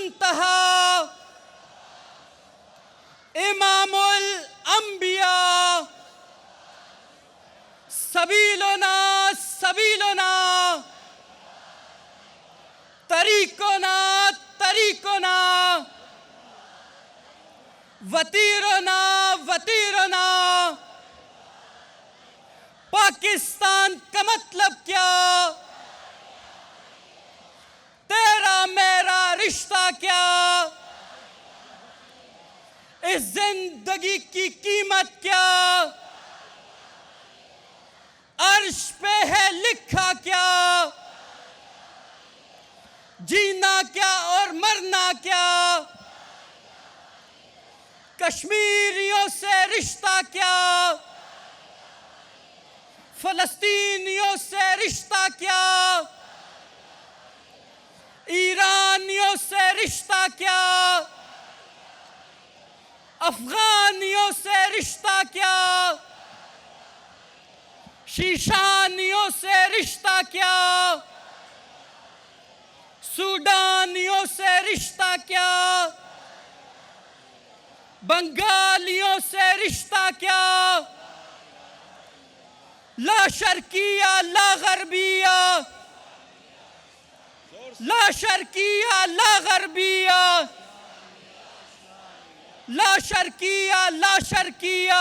मुंतहा इमामुल अंबिया सबीलोना सबीलोना तरीकोना तरीकोना वतीरोना वतीरोना। पाकिस्तान का मतलब क्या, तेरा मेरा रिश्ता क्या, इस जिंदगी की कीमत क्या, अर्श पे है लिखा क्या, जीना क्या और मरना क्या, कश्मीरियों से रिश्ता क्या, फलस्तीनियों से रिश्ता क्या, ईरानियों से रिश्ता क्या, अफगानियों से रिश्ता क्या, शीशानियों से रिश्ता क्या, सूडानियों से रिश्ता क्या, बंगालियों से रिश्ता क्या, ला शर्किया ला गरबिया, ला शर्किया ला गरबिया, ला शर्किया ला शर्किया।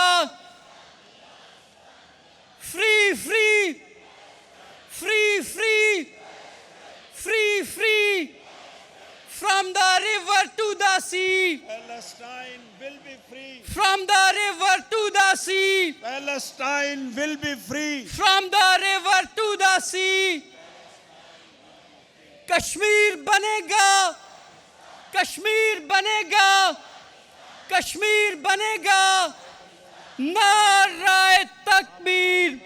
Free free free free free free from the river to the sea. Palestine will be free. From the river to the sea. Palestine will be free. From the river to the sea. Kashmir बनेगा, कश्मीर बनेगा, कश्मीर बनेगा। नारे तकबीर।